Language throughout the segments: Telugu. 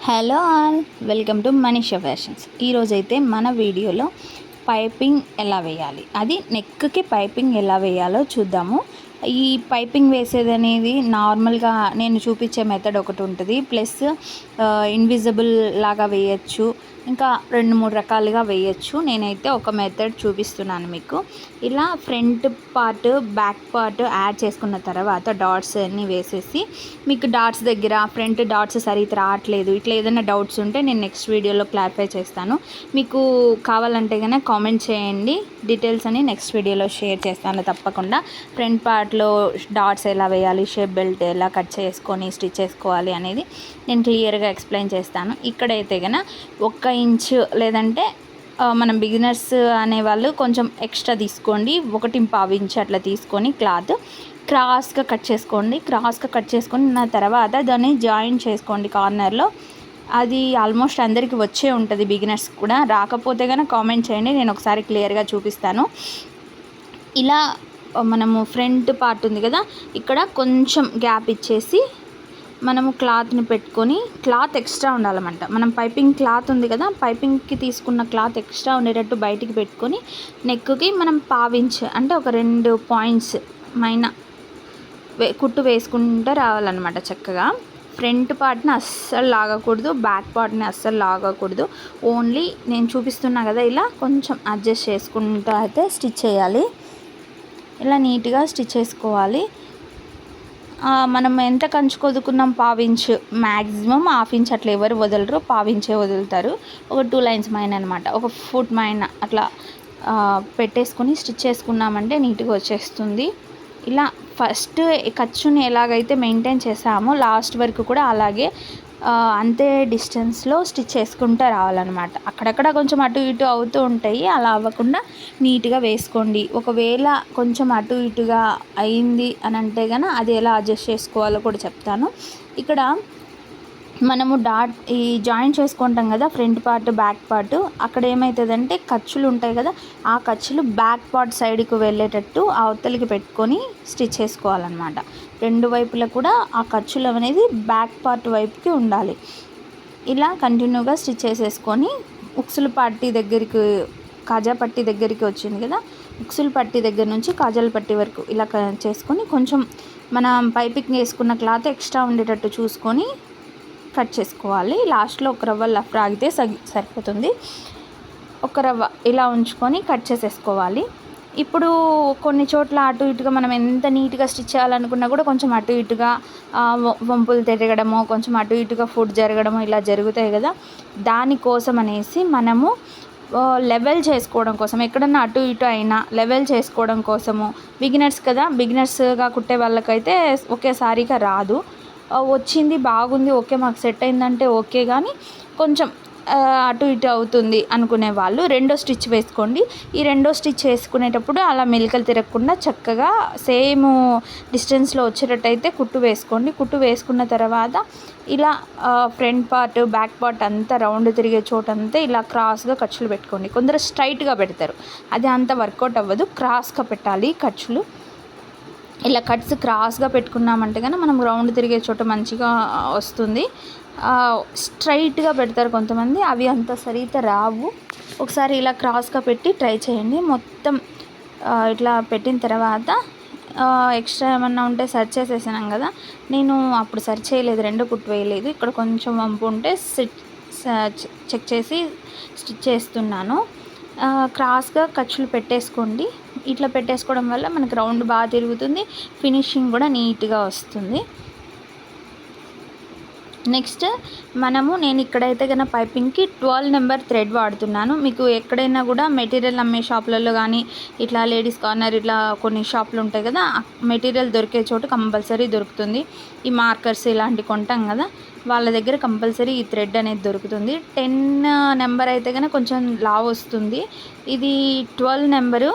Hello all, welcome to Manisha fashions. ఈరోజైతే మన వీడియోలో పైపింగ్ ఎలా వేయాలి, అది నెక్కి పైపింగ్ ఎలా వేయాలో చూద్దాము. ఈ పైపింగ్ వేసేది అనేది నార్మల్గా నేను చూపించే మెథడ్ ఒకటి ఉంటుంది, ప్లస్ ఇన్విజిబుల్ లాగా వేయచ్చు, ఇంకా 2-3 రకాలుగా వేయచ్చు. నేనైతే ఒక మెథడ్ చూపిస్తున్నాను మీకు. ఇలా front part back part add చేసుకున్న తర్వాత డాట్స్ అన్నీ వేసేసి, మీకు డాట్స్ దగ్గర ఫ్రంట్ డాట్స్ సరిగ్గా రావట్లేదు, ఇట్లా ఏదైనా డౌట్స్ ఉంటే నేను నెక్స్ట్ వీడియోలో క్లారిఫై చేస్తాను. మీకు కావాలంటే కనుక కామెంట్ చేయండి, డీటెయిల్స్ అని నెక్స్ట్ వీడియోలో షేర్ చేస్తాను తప్పకుండా. ఫ్రంట్ పార్ట్లో డాట్స్ ఎలా వేయాలి, షేప్ బెల్ట్ ఎలా కట్ చేసుకొని స్టిచ్ చేసుకోవాలి అనేది నేను క్లియర్గా ఎక్స్ప్లెయిన్ చేస్తాను. ఇక్కడైతే కనుక 1 ఇంచు లేదంటే మనం బిగినర్స్ అనేవాళ్ళు కొంచెం ఎక్స్ట్రా తీసుకోండి, 1.25 ఇంచు అట్లా తీసుకొని క్లాత్ క్రాస్గా కట్ చేసుకోండి. క్రాస్గా కట్ చేసుకున్న తర్వాత దాన్ని జాయిన్ చేసుకోండి కార్నర్లో. అది ఆల్మోస్ట్ అందరికీ వచ్చే ఉంటుంది, బిగినర్స్ కూడా. రాకపోతే కనుక కామెంట్ చేయండి, నేను ఒకసారి క్లియర్గా చూపిస్తాను. ఇలా మనము ఫ్రంట్ పార్ట్ ఉంది కదా, ఇక్కడ కొంచెం గ్యాప్ ఇచ్చేసి మనము క్లాత్ని పెట్టుకొని, క్లాత్ ఎక్స్ట్రా ఉండాలన్నమాట. మనం పైపింగ్ క్లాత్ ఉంది కదా, పైపింగ్కి తీసుకున్న క్లాత్ ఎక్స్ట్రా ఉండేటట్టు బయటికి పెట్టుకొని నెక్కి మనం 1/2 ఇంచ్ అంటే ఒక 2 పాయింట్స్ మైన కుట్టు వేసుకుంటూ రావాలన్నమాట చక్కగా. ఫ్రంట్ పార్ట్ని అస్సలు లాగకూడదు, బ్యాక్ పార్ట్ని అస్సలు లాగకూడదు. ఓన్లీ నేను చూపిస్తున్నా కదా, ఇలా కొంచెం అడ్జస్ట్ చేసుకుంటూ అయితే స్టిచ్ చేయాలి. ఇలా నీట్గా స్టిచ్ చేసుకోవాలి. మనం ఎంత కంచు కొదుకున్నాం, 1/2 ఇంచు, మ్యాక్సిమం 1/2 ఇంచ్ అట్లా ఎవరు వదలరు, 1/2 ఇంచే వదులుతారు. ఒక 2 లైన్స్ మైన అనమాట, ఒక ఫుట్ మైన అట్లా పెట్టేసుకొని స్టిచ్ చేసుకున్నామంటే నీట్గా వచ్చేస్తుంది. ఇలా ఫస్ట్ ఖర్చుని ఎలాగైతే మెయింటైన్ చేసామో లాస్ట్ వరకు కూడా అలాగే అంతే డిస్టెన్స్లో స్టిచ్ చేసుకుంటూ రావాలన్నమాట. అక్కడక్కడ కొంచెం అటు ఇటు అవుతూ ఉంటాయి, అలా అవ్వకుండా నీట్గా వేసుకోండి. ఒకవేళ కొంచెం అటు ఇటుగా అయింది అని అంటే కనుక అది ఎలా అడ్జస్ట్ చేసుకోవాలో కూడా చెప్తాను. ఇక్కడ మనము ఈ జాయిన్ చేసుకుంటాం కదా, ఫ్రంట్ పార్ట్ బ్యాక్ పార్ట్, అక్కడ ఏమవుతుందంటే ఖర్చులు ఉంటాయి కదా, ఆ ఖర్చులు బ్యాక్ పార్ట్ సైడ్కి వెళ్ళేటట్టు అవతలికి పెట్టుకొని స్టిచ్ చేసుకోవాలన్నమాట. 2 వైపులా కూడా ఆ ఖర్చులు అనేది బ్యాక్ పార్ట్ వైపుకి ఉండాలి. ఇలా కంటిన్యూగా స్టిచ్ చేసేసుకొని ఉక్సులు పట్టీ దగ్గరికి, కాజా పట్టీ దగ్గరికి వచ్చింది కదా, ఉక్సులు పట్టీ దగ్గర నుంచి కాజాల పట్టీ వరకు ఇలా చేసుకొని కొంచెం మనం పైపింగ్ వేసుకున్న క్లాత్ ఎక్స్ట్రా ఉండేటట్టు చూసుకొని కట్ చేసుకోవాలి. లాస్ట్లో ఒక రవ్వ లఫ్ ఆగితే సరిపోతుంది. ఒక రవ్వ ఇలా ఉంచుకొని కట్ చేసేసుకోవాలి. ఇప్పుడు కొన్ని చోట్ల అటు ఇటుగా మనం ఎంత నీట్గా స్టిచ్ చేయాలనుకున్నా కూడా కొంచెం అటు ఇటుగా వంపులు తిరగడమో, కొంచెం అటు ఇటుగా ఫుడ్ జరగడమో ఇలా జరుగుతాయి కదా. దానికోసం అనేసి మనము లెవెల్ చేసుకోవడం కోసం, ఎక్కడన్నా అటు ఇటు అయినా లెవెల్ చేసుకోవడం కోసము, బిగినర్స్ కదా, బిగినర్స్గా కుట్టే వాళ్ళకైతే ఒకేసారిగా రాదు. వచ్చింది బాగుంది, ఓకే మాకు సెట్ అయిందంటే ఓకే, కానీ కొంచెం అటు ఇటు అవుతుంది అనుకునే వాళ్ళు 2వ స్టిచ్ వేసుకోండి. ఈ 2వ స్టిచ్ వేసుకునేటప్పుడు అలా మెలికలు తిరగకుండా చక్కగా సేమ్ డిస్టెన్స్లో వచ్చేటట్టయితే కుట్టు వేసుకోండి. కుట్టు వేసుకున్న తర్వాత ఇలా ఫ్రంట్ పార్ట్ బ్యాక్ పార్ట్ అంతా రౌండ్ తిరిగే చోటంతా ఇలా క్రాస్గా ఖర్చులు పెట్టుకోండి. కొందరు స్ట్రైట్గా పెడతారు, అది అంత వర్కౌట్ అవ్వదు, క్రాస్గా పెట్టాలి ఖర్చులు. ఇలా కట్స్ క్రాస్గా పెట్టుకున్నామంటే కానీ మనం రౌండ్ తిరిగే చోట మంచిగా వస్తుంది. స్ట్రైట్గా పెడతారు కొంతమంది, అవి అంత సరిగ్గా రావు. ఒకసారి ఇలా క్రాస్గా పెట్టి ట్రై చేయండి. మొత్తం ఇట్లా పెట్టిన తర్వాత ఎక్స్ట్రా ఏమన్నా ఉంటే సర్చ్ చేసేసాను కదా, నేను అప్పుడు సర్చ్ చేయలేదు, 2 కుట్టు వేయలేదు. ఇక్కడ కొంచెం వంపు ఉంటే చెక్ చేసి స్టిచ్ చేస్తున్నాను. క్రాస్గా ఖర్చులు పెట్టేసుకోండి. ఇట్లా పెట్టేసుకోవడం వల్ల మనకు రౌండ్ బాగా తిరుగుతుంది, ఫినిషింగ్ కూడా నీట్గా వస్తుంది. నెక్స్ట్ నేను ఇక్కడైతే కనుక పైపింగ్కి 12 నెంబర్ థ్రెడ్ వాడుతున్నాను. మీకు ఎక్కడైనా కూడా మెటీరియల్ అమ్మే షాపులలో కానీ, ఇట్లా లేడీస్ కార్నర్ ఇట్లా కొన్ని షాపులు ఉంటాయి కదా, మెటీరియల్ దొరికే చోటు కంపల్సరీ దొరుకుతుంది. ఈ మార్కర్స్ ఇలాంటివి కొంటాం కదా, వాళ్ళ దగ్గర కంపల్సరీ ఈ థ్రెడ్ అనేది దొరుకుతుంది. 10 నెంబర్ అయితే కనుక కొంచెం లావ్ వస్తుంది, ఇది 12 నెంబరు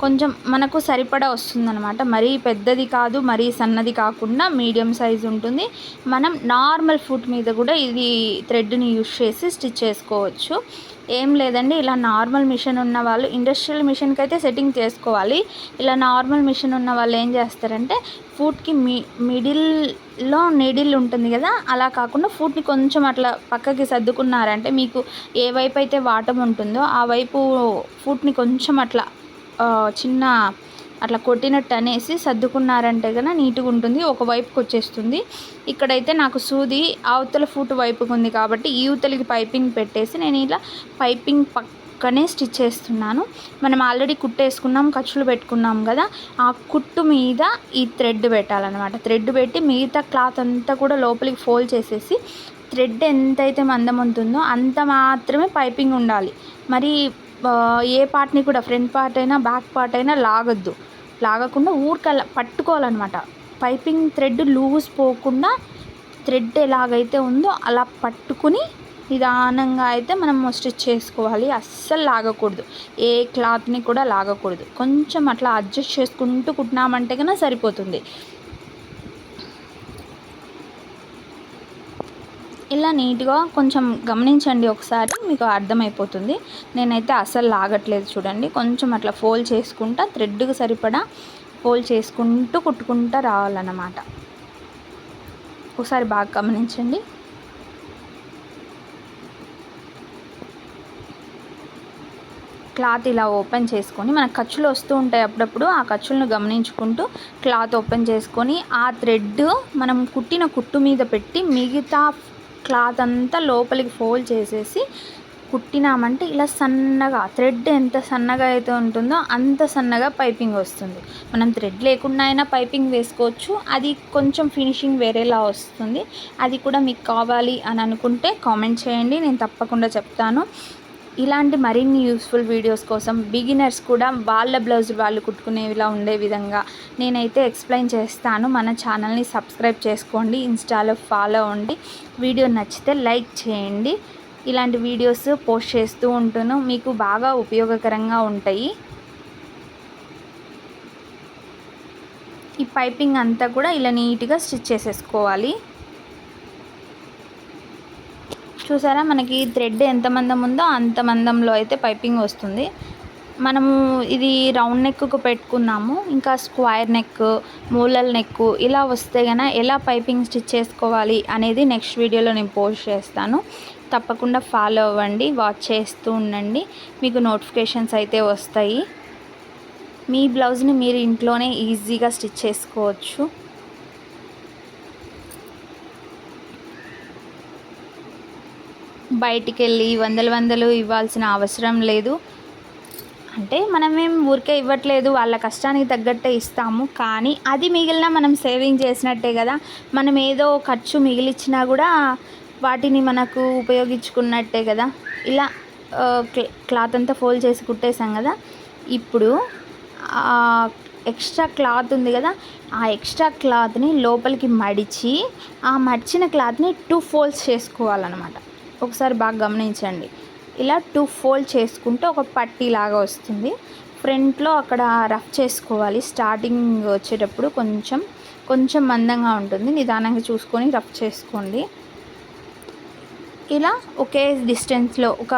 కొంచెం మనకు సరిపడా వస్తుందన్నమాట. మరీ పెద్దది కాదు, మరీ సన్నది కాకుండా మీడియం సైజు ఉంటుంది. మనం నార్మల్ ఫుట్ మీద కూడా ఇది థ్రెడ్ని యూజ్ చేసి స్టిచ్ చేసుకోవచ్చు. ఏం లేదండి, ఇలా నార్మల్ మిషన్ ఉన్న వాళ్ళు ఇండస్ట్రియల్ మిషన్కి అయితే సెట్టింగ్ చేసుకోవాలి. ఇలా నార్మల్ మిషన్ ఉన్న వాళ్ళు ఏం చేస్తారంటే ఫుట్కి మిడిల్లో నీడిల్ ఉంటుంది కదా, అలా కాకుండా ఫుట్ని కొంచెం అట్లా పక్కకి సర్దుకున్నారంటే మీకు ఏ వైపు అయితే వాటం ఉంటుందో ఆ వైపు ఫుట్ని కొంచెం అట్లా చిన్న అట్లా కొట్టినట్టు అనేసి సర్దుకున్నారంటే కనుక నీట్గా ఉంటుంది, ఒకవైపుకి వచ్చేస్తుంది. ఇక్కడైతే నాకు సూది అవతల ఫుట్ వైపుకు ఉంది కాబట్టి యూతలకి పైపింగ్ పెట్టేసి నేను ఇలా పైపింగ్ పక్కనే స్టిచ్ చేస్తున్నాను. మనం ఆల్రెడీ కుట్టేసుకున్నాం, ఖర్చులు పెట్టుకున్నాం కదా, ఆ కుట్టు మీద ఈ థ్రెడ్ పెట్టాలన్నమాట. థ్రెడ్ పెట్టి మిగతా క్లాత్ అంతా కూడా లోపలికి ఫోల్డ్ చేసేసి థ్రెడ్ ఎంతైతే మందం ఉంటుందో అంత మాత్రమే పైపింగ్ ఉండాలి. మరి ఏ పార్ట్ని కూడా ఫ్రంట్ పార్ట్ అయినా బ్యాక్ పార్ట్ అయినా లాగకుండా ఊరికల్లా పట్టుకోవాలన్నమాట. పైపింగ్ థ్రెడ్ లూజ్ పోకుండా థ్రెడ్ ఎలాగైతే ఉందో అలా పట్టుకుని నిదానంగా అయితే మనం స్టిచ్ చేసుకోవాలి. అస్సలు లాగకూడదు, ఏ క్లాత్ని కూడా లాగకూడదు. కొంచెం అట్లా అడ్జస్ట్ చేసుకుంటూ కుట్టినామంటే కన్నా సరిపోతుంది. ఇలా నీట్గా కొంచెం గమనించండి, ఒకసారి మీకు అర్థమైపోతుంది. నేనైతే అస్సలు లాగట్లేదు చూడండి, కొంచెం అట్లా ఫోల్డ్ చేసుకుంటా థ్రెడ్కి సరిపడా ఫోల్డ్ చేసుకుంటూ కుట్టుకుంటూ రావాలన్నమాట. ఒకసారి బాగా గమనించండి. క్లాత్ ఇలా ఓపెన్ చేసుకొని మనకు ఖర్చులు వస్తూ ఉంటాయి అప్పుడప్పుడు, ఆ ఖర్చులను గమనించుకుంటూ క్లాత్ ఓపెన్ చేసుకొని ఆ థ్రెడ్ మనం కుట్టిన కుట్టు మీద పెట్టి మిగతా క్లాత్ అంతా లోపలికి ఫోల్డ్ చేసేసి కుట్టినామంటే ఇలా సన్నగా థ్రెడ్ ఎంత సన్నగా అయితే ఉంటుందో అంత సన్నగా పైపింగ్ వస్తుంది. మనం థ్రెడ్ లేకుండా అయినా పైపింగ్ వేసుకోవచ్చు, అది కొంచెం ఫినిషింగ్ వేరేలా వస్తుంది. అది కూడా మీకు కావాలి అని అనుకుంటే కామెంట్ చేయండి, నేను తప్పకుండా చెప్తాను. ఇలాంటి మరిన్ని యూస్ఫుల్ వీడియోస్ కోసం బిగినర్స్ కూడా వాళ్ళ బ్లౌజ్ వాళ్ళు కుట్టుకునేవిలా ఉండే విధంగా నేనైతే ఎక్స్ప్లెయిన్ చేస్తాను. మన ఛానల్ని సబ్స్క్రైబ్ చేసుకోండి, ఇన్స్టాలో ఫాలో అవ్వండి. వీడియో నచ్చితే లైక్ చేయండి. ఇలాంటి వీడియోస్ పోస్ట్ చేస్తూ ఉంటాను, మీకు బాగా ఉపయోగకరంగా ఉంటాయి. ఈ పైపింగ్ అంతా కూడా ఇలా నీట్గా స్టిచ్ చేసేసుకోవాలి. చూసారా, మనకి థ్రెడ్ ఎంత మందం ఉందో అంత మందంలో అయితే పైపింగ్ వస్తుంది. మనము ఇది రౌండ్ నెక్కు పెట్టుకున్నాము, ఇంకా స్క్వేర్ నెక్, మూలల్ నెక్ ఇలా వస్తే కనుక ఎలా పైపింగ్ స్టిచ్ చేసుకోవాలి అనేది నెక్స్ట్ వీడియోలో నేను పోస్ట్ చేస్తాను. తప్పకుండా ఫాలో అవ్వండి, వాచ్ చేస్తూ ఉండండి, మీకు నోటిఫికేషన్స్ అయితే వస్తాయి. మీ బ్లౌజ్ని మీరు ఇంట్లోనే ఈజీగా స్టిచ్ చేసుకోవచ్చు. బయటికి వెళ్ళి వందలు ఇవ్వాల్సిన అవసరం లేదు. అంటే మనమేం ఊరికే ఇవ్వట్లేదు, వాళ్ళ కష్టానికి తగ్గట్టే ఇస్తాము, కానీ అది మిగిలిన మనం సేవింగ్ చేసినట్టే కదా. మనం ఏదో ఖర్చు మిగిలిచ్చినా కూడా వాటిని మనకు ఉపయోగించుకున్నట్టే కదా. ఇలా క్లాత్ అంతా ఫోల్డ్ చేసి కుట్టేసాం కదా. ఇప్పుడు ఎక్స్ట్రా క్లాత్ ఉంది కదా, ఆ ఎక్స్ట్రా క్లాత్ని లోపలికి మడిచి ఆ మడిచిన క్లాత్ని 2 ఫోల్డ్స్ చేసుకోవాలన్నమాట. ఒకసారి బాగా గమనించండి, ఇలా 2 ఫోల్డ్ చేసుకుంటే ఒక పట్టీలాగా వస్తుంది. ఫ్రంట్లో అక్కడ రఫ్ చేసుకోవాలి. స్టార్టింగ్ వచ్చేటప్పుడు కొంచెం మందంగా ఉంటుంది, నిదానంగా చూసుకొని రఫ్ చేసుకోండి. ఇలా ఒకే డిస్టెన్స్లో ఒక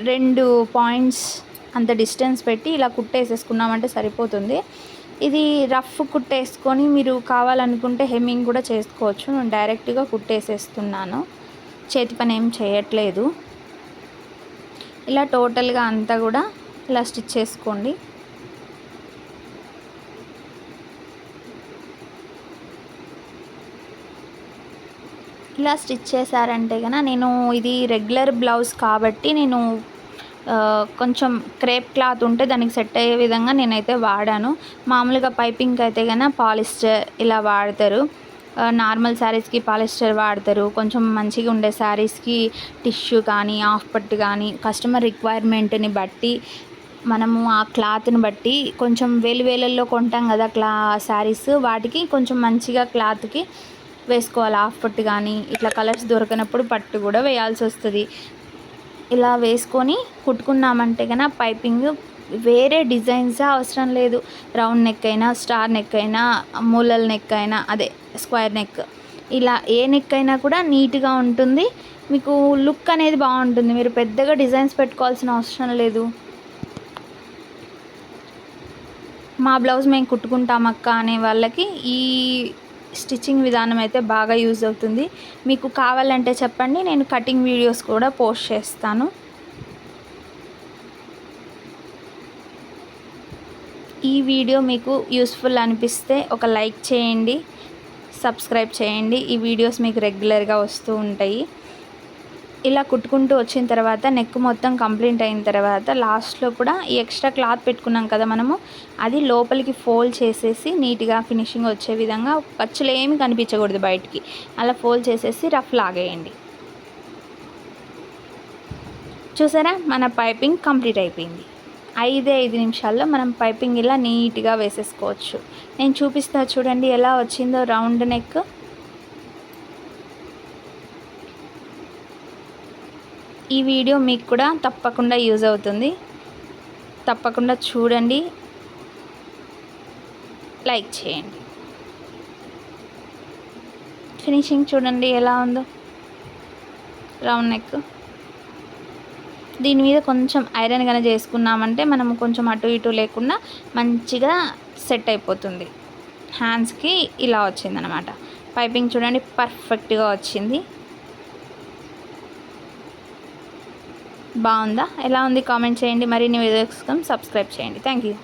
2 పాయింట్స్ అంత డిస్టెన్స్ పెట్టి ఇలా కుట్టేసేసుకున్నామంటే సరిపోతుంది. ఇది రఫ్ కుట్టేసుకొని మీరు కావాలనుకుంటే హెమ్మింగ్ కూడా చేసుకోవచ్చు. నేను డైరెక్ట్గా కుట్టేసేస్తున్నాను, చేతి పని ఏం చేయట్లేదు. ఇలా టోటల్గా అంతా కూడా ఇలా స్టిచ్ చేసుకోండి. ఇలా స్టిచ్ చేశారంటే కనుక, నేను ఇది రెగ్యులర్ బ్లౌజ్ కాబట్టి నేను కొంచెం క్రేప్ క్లాత్ ఉంటే దానికి సెట్ అయ్యే విధంగా నేనైతే వాడాను. మామూలుగా పైపింగ్ అయితే కనుక పాలిస్టర్ ఇలా వాడతారు, నార్మల్ శారీస్కి పాలిస్టర్ వాడతారు. కొంచెం మంచిగా ఉండే శారీస్కి టిష్యూ కానీ హాఫ్ పట్టు కానీ కస్టమర్ రిక్వైర్మెంట్ని బట్టి మనము ఆ క్లాత్ని బట్టి కొంచెం వేలల్లో కొంటాం కదా శారీస్, వాటికి కొంచెం మంచిగా క్లాత్కి వేసుకోవాలి. హాఫ్ పట్టు కానీ ఇట్లా కలర్స్ దొరకనప్పుడు పట్టు కూడా వేయాల్సి వస్తుంది. ఇలా వేసుకొని కుట్టుకున్నామంటే కనుక పైపింగ్ వేరే డిజైన్స్ అవసరం లేదు. రౌండ్ నెక్ అయినా, స్టార్ నెక్ అయినా, మూలల్ నెక్ అయినా, అదే స్క్వేర్ నెక్ ఇలా ఏ నెక్ అయినా కూడా నీట్గా ఉంటుంది, మీకు లుక్ అనేది బాగుంటుంది. మీరు పెద్దగా డిజైన్స్ పెట్టుకోవాల్సిన అవసరం లేదు. మా బ్లౌజ్ మేము కుట్టుకుంటాం అక్క అనే వాళ్ళకి ఈ స్టిచ్చింగ్ విధానం అయితే బాగా యూజ్ అవుతుంది. మీకు కావాలంటే చెప్పండి, నేను కటింగ్ వీడియోస్ కూడా పోస్ట్ చేస్తాను. ఈ వీడియో మీకు యూస్ఫుల్ అనిపిస్తే ఒక లైక్ చేయండి, సబ్స్క్రైబ్ చేయండి. ఈ వీడియోస్ మీకు రెగ్యులర్గా వస్తూ ఉంటాయి. ఇలా కుట్టుకుంటూ వచ్చిన తర్వాత నెక్ మొత్తం కంప్లీట్ అయిన తర్వాత లాస్ట్లో కూడా ఈ ఎక్స్ట్రా క్లాత్ పెట్టుకున్నాం కదా మనము, అది లోపలికి ఫోల్డ్ చేసేసి నీట్గా ఫినిషింగ్ వచ్చే విధంగా, ఖర్చులు ఏమి కనిపించకూడదు బయటికి, అలా ఫోల్డ్ చేసేసి రఫ్ లాగేయండి. చూసారా, మన పైపింగ్ కంప్లీట్ అయిపోయింది. 5 నిమిషాల్లో మనం పైపింగ్ ఇలా నీట్గా వేసేసుకోవచ్చు. నేను చూపిస్తా చూడండి ఎలా వచ్చిందో రౌండ్ నెక్. ఈ వీడియో మీకు కూడా తప్పకుండా యూజ్ అవుతుంది. తప్పకుండా చూడండి, లైక్ చేయండి. ఫినిషింగ్ చూడండి ఎలా ఉందో, రౌండ్ నెక్. దీని మీద కొంచెం ఐరన్ గానే చేసుకున్నామంటే మనం కొంచెం అటు ఇటు లేకుండా మంచిగా సెట్ అయిపోతుంది. హ్యాండ్స్కి ఇలా వచ్చిందనమాట. పైపింగ్ చూడండి పర్ఫెక్ట్గా వచ్చింది. బాగుందా, ఎలా ఉంది కామెంట్ చేయండి. మరిన్ని వీడియోస్ కోసం సబ్స్క్రైబ్ చేయండి. Thank you.